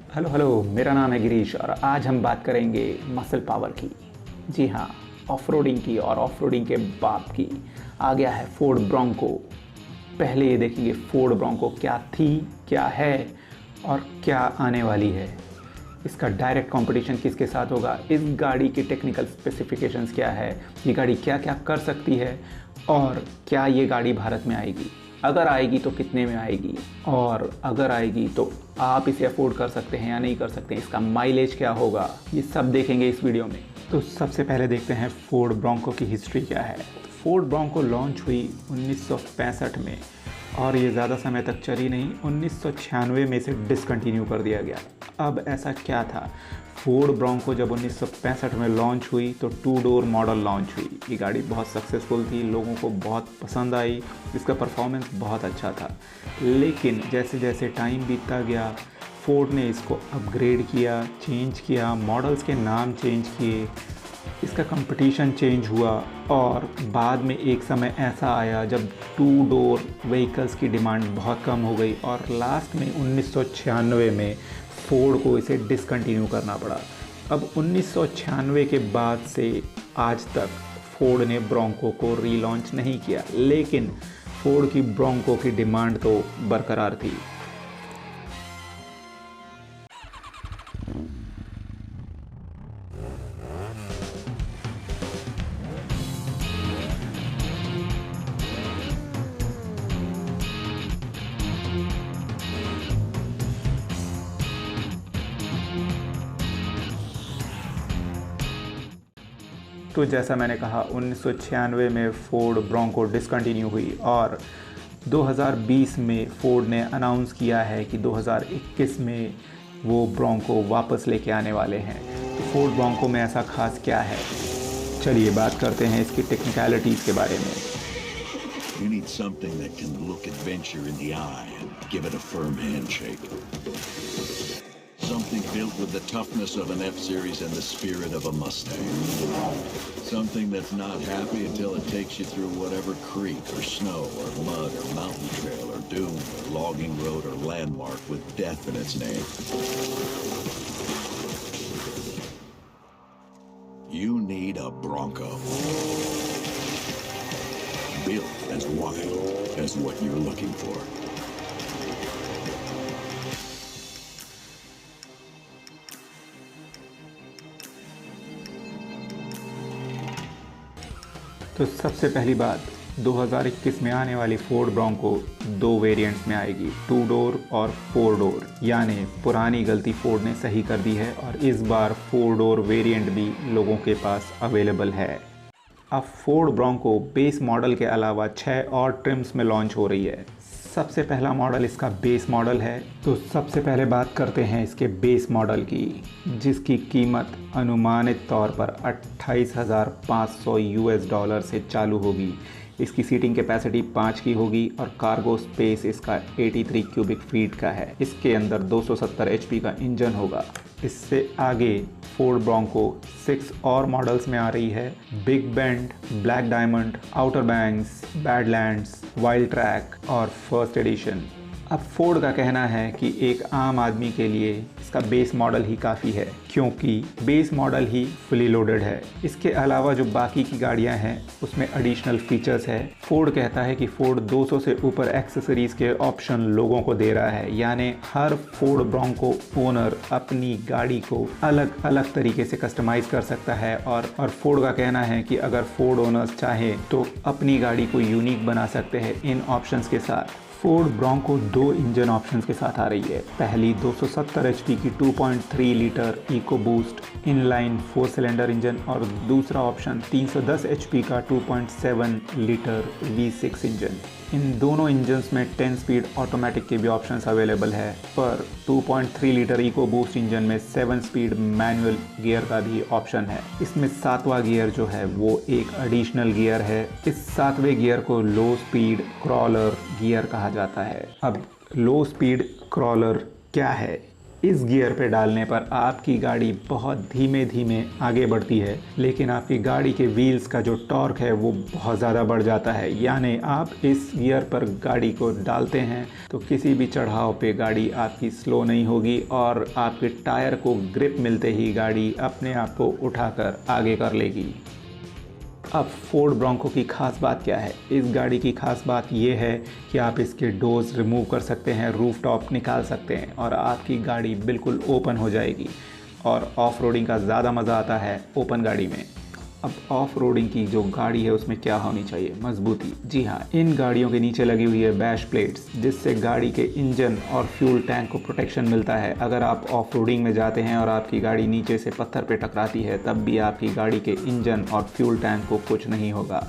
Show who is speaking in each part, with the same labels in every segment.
Speaker 1: Hello hello, मेरा नाम है गिरीश और आज हम बात करेंगे मसल पावर की। जी हाँ, ऑफ रोडिंग की और ऑफ रोडिंग के बाप की। आ गया है फोर्ड ब्रोंको। पहले ये देखेंगे फोर्ड ब्रोंको क्या थी, क्या है और क्या आने वाली है। इसका डायरेक्ट कंपटीशन किसके साथ होगा, इस गाड़ी की टेक्निकल स्पेसिफिकेशंस क्या है, ये गाड़ी क्या क्या कर सकती है और क्या ये गाड़ी भारत में आएगी। अगर आएगी तो कितने में आएगी और अगर आएगी तो आप इसे अफोर्ड कर सकते हैं या नहीं कर सकते हैं, इसका माइलेज क्या होगा, ये सब देखेंगे इस वीडियो में। तो सबसे पहले देखते हैं फोर्ड ब्रोंको की हिस्ट्री क्या है। फोर्ड ब्रोंको लॉन्च हुई 1965 में और ये ज़्यादा समय तक चली नहीं, 1996 में इसे डिसकंटिन्यू कर दिया गया। अब ऐसा क्या था, फोर्ड ब्रोंको जब 1965 में लॉन्च हुई तो 2 डोर मॉडल लॉन्च हुई। ये गाड़ी बहुत सक्सेसफुल थी, लोगों को बहुत पसंद आई, इसका परफॉर्मेंस बहुत अच्छा था। लेकिन जैसे जैसे टाइम बीतता गया फोर्ड ने इसको अपग्रेड किया, चेंज किया, मॉडल्स के नाम चेंज किए, इसका कंपटीशन चेंज हुआ और बाद में एक समय ऐसा आया जब 2 डोर व्हीकल्स की डिमांड बहुत कम हो गई और लास्ट में 1996 में फोर्ड को इसे डिसकंटिन्यू करना पड़ा। अब 1996 के बाद से आज तक फोर्ड ने ब्रोंको को रीलॉन्च नहीं किया, लेकिन फोर्ड की ब्रोंको की डिमांड तो बरकरार थी। तो जैसा मैंने कहा 1996 में फोर्ड ब्रोंको डिसकंटिन्यू हुई और 2020 में फोर्ड ने अनाउंस किया है कि 2021 में वो ब्रोंको वापस लेके आने वाले हैं। तो फोर्ड ब्रोंको में ऐसा खास क्या है, चलिए बात करते हैं इसकी टेक्निकलिटीज़ के बारे में।
Speaker 2: You need something that can look adventure in the eye and give it a firm handshake. Something built with the toughness of an F-Series and the spirit of a Mustang. Something that's not happy until it takes you through whatever creek or snow or mud or mountain trail or dune or logging road or landmark with death in its name. You need a Bronco. Built as wild as what you're looking for.
Speaker 1: तो सबसे पहली बात, 2021 में आने वाली Ford Bronco 2 variants में आएगी, 2 door और 4 डोर। यानी पुरानी गलती फोर्ड ने सही कर दी है और इस बार 4 डोर वेरिएंट भी लोगों के पास अवेलेबल है। अब फोर्ड ब्रोंको बेस मॉडल के अलावा 6 और ट्रिम्स में लॉन्च हो रही है। सबसे पहला मॉडल इसका बेस मॉडल है। तो सबसे पहले बात करते हैं इसके बेस मॉडल की, जिसकी कीमत अनुमानित तौर पर $28,500 से चालू होगी। इसकी सीटिंग कैपेसिटी 5 की होगी और कार्गो स्पेस इसका 83 क्यूबिक फीट का है। इसके अंदर 270 HP का इंजन होगा। इससे आगे फोर्ड ब्रोंको 6 और मॉडल्स में आ रही है, big bend, black diamond, outer banks, badlands, wild track और फर्स्ट एडिशन। अब फोर्ड का कहना है कि एक आम आदमी के लिए इसका बेस मॉडल ही काफ़ी है, क्योंकि बेस मॉडल ही फुली लोडेड है। इसके अलावा जो बाकी की गाड़ियां हैं उसमें एडिशनल फीचर्स है। फोर्ड कहता है कि फोर्ड 200 से ऊपर एक्सेसरीज के ऑप्शन लोगों को दे रहा है, यानी हर फोर्ड ब्रोंको ओनर अपनी गाड़ी को अलग अलग तरीके से कस्टमाइज कर सकता है और फोर्ड का कहना है कि अगर फोर्ड ओनर्स चाहें तो अपनी गाड़ी को यूनिक बना सकते हैं इन ऑप्शंस के साथ। फोर्ड ब्रोंको 2 इंजन ऑप्शंस के साथ आ रही है। पहली 270 HP की 2.3 litre eco boost inline 4 cylinder engine और दूसरा ऑप्शन 310 HP का 2.7 लीटर V6 इंजन। इन दोनों इंजन्स में 10 स्पीड ऑटोमेटिक के भी ऑप्शंस अवेलेबल है, पर 2.3 लीटर इको बूस्ट इंजन में 7 स्पीड मैनुअल गियर का भी ऑप्शन है। इसमें 7वां गियर जो है वो एक एडिशनल गियर है। इस 7वें गियर को लो स्पीड क्रॉलर गियर कहा जाता है। अब लो स्पीड क्रॉलर क्या है इस गियर पे डालने पर आपकी गाड़ी बहुत धीमे धीमे आगे बढ़ती है, लेकिन आपकी गाड़ी के व्हील्स का जो टॉर्क है वो बहुत ज़्यादा बढ़ जाता है। यानी आप इस गियर पर गाड़ी को डालते हैं तो किसी भी चढ़ाव पे गाड़ी आपकी स्लो नहीं होगी और आपके टायर को ग्रिप मिलते ही गाड़ी अपने आप को उठाकर आगे कर लेगी। अब फोर्ड ब्रोंको की ख़ास बात क्या है? इस गाड़ी की ख़ास बात यह है कि आप इसके डोर्स रिमूव कर सकते हैं, रूफ टॉप निकाल सकते हैं और आपकी गाड़ी बिल्कुल ओपन हो जाएगी और ऑफ रोडिंग का ज़्यादा मज़ा आता है ओपन गाड़ी में। अब ऑफ रोडिंग की जो गाड़ी है उसमें क्या होनी चाहिए? मजबूती। जी हाँ, इन गाड़ियों के नीचे लगी हुई है बैश प्लेट्स, जिससे गाड़ी के इंजन और फ्यूल टैंक को प्रोटेक्शन मिलता है। अगर आप ऑफ रोडिंग में जाते हैं और आपकी गाड़ी नीचे से पत्थर पे टकराती है तब भी आपकी गाड़ी के इंजन और फ्यूल टैंक को कुछ नहीं होगा।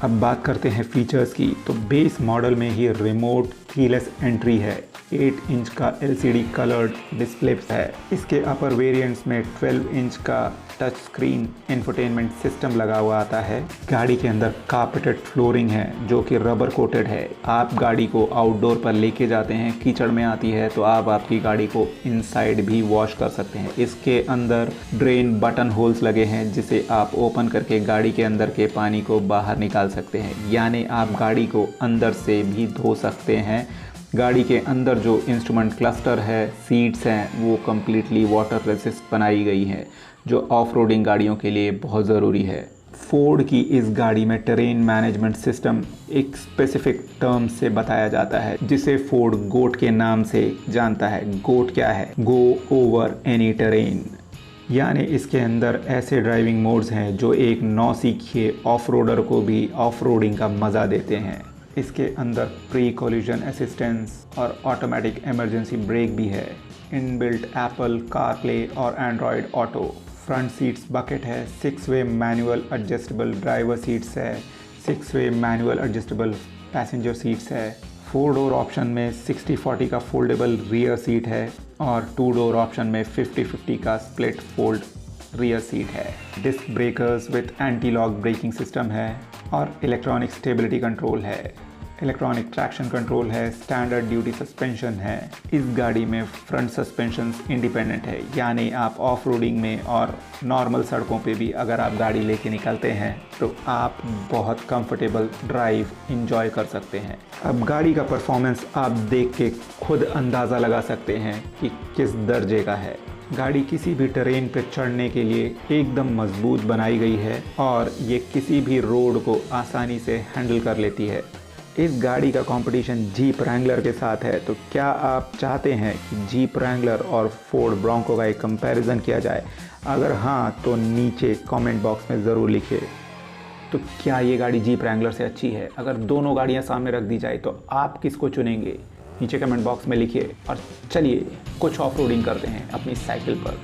Speaker 1: अब बात करते हैं फीचर्स की, तो बेस मॉडल में ही रिमोट कीलेस एंट्री है, 8 इंच का LCD कलर्ड डिस्प्ले है। इसके अपर वेरिएंट्स में 12 इंच का टच स्क्रीन इंफोटेनमेंट सिस्टम लगा हुआ आता है। गाड़ी के अंदर कार्पेटेड फ्लोरिंग है जो कि रबर कोटेड है। आप गाड़ी को आउटडोर पर लेके जाते हैं, कीचड़ में आती है तो आप आपकी गाड़ी को इनसाइड भी वॉश कर सकते हैं। इसके अंदर ड्रेन बटन होल्स लगे हैं जिसे आप ओपन करके गाड़ी के अंदर के पानी को बाहर निकाल सकते हैं, यानी आप गाड़ी को अंदर से भी धो सकते हैं। गाड़ी के अंदर जो इंस्ट्रूमेंट क्लस्टर है, सीट्स हैं, वो कम्प्लीटली वाटर रेसिस्ट बनाई गई हैं, जो ऑफ रोडिंग गाड़ियों के लिए बहुत ज़रूरी है। फोर्ड की इस गाड़ी में टेरेन मैनेजमेंट सिस्टम एक स्पेसिफिक टर्म से बताया जाता है जिसे फोर्ड गोट के नाम से जानता है। गोट क्या है? गो ओवर एनी टेरेन, यानी इसके अंदर ऐसे ड्राइविंग मोड्स हैं जो एक नौसीखिए ऑफ रोडर को भी ऑफ रोडिंग का मज़ा देते हैं। इसके अंदर प्री कोलिजन असिस्टेंस और ऑटोमेटिक इमरजेंसी ब्रेक भी है। इनबिल्ट एप्पल कारप्ले और Android auto. Front seats bucket है, 6 वे मैनुअल एडजस्टेबल ड्राइवर सीट्स है, 6 वे मैनुअल एडजस्टेबल पैसेंजर सीट्स है। 4 डोर ऑप्शन में 60/40 का फोल्डेबल रियर सीट है और 2 डोर ऑप्शन में 50/50 का स्प्लिट फोल्ड रियर सीट है। Disc breakers with anti lock braking system है और इलेक्ट्रॉनिक स्टेबिलिटी कंट्रोल है, इलेक्ट्रॉनिक ट्रैक्शन कंट्रोल है, स्टैंडर्ड ड्यूटी सस्पेंशन है। इस गाड़ी में फ्रंट सस्पेंशन इंडिपेंडेंट है, यानी आप ऑफ रोडिंग में और नॉर्मल सड़कों पे भी अगर आप गाड़ी लेके निकलते हैं तो आप बहुत कंफर्टेबल ड्राइव इंजॉय कर सकते हैं। अब गाड़ी का परफॉर्मेंस आप देख के खुद अंदाज़ा लगा सकते हैं कि किस दर्जे का है। गाड़ी किसी भी टेरेन पे चढ़ने के लिए एकदम मजबूत बनाई गई है और ये किसी भी रोड को आसानी से हैंडल कर लेती है। इस गाड़ी का कंपटीशन जीप रैंगलर के साथ है, तो क्या आप चाहते हैं कि जीप रैंगलर और फोर्ड ब्रोंको का एक कंपैरिजन किया जाए? अगर हाँ तो नीचे कमेंट बॉक्स में ज़रूर लिखिए। तो क्या ये गाड़ी जीप रैंगलर से अच्छी है? अगर दोनों गाड़ियाँ सामने रख दी जाए तो आप किसको चुनेंगे? नीचे कमेंट बॉक्स में लिखिए और चलिए कुछ ऑफ रोडिंग करते हैं अपनी साइकिल पर।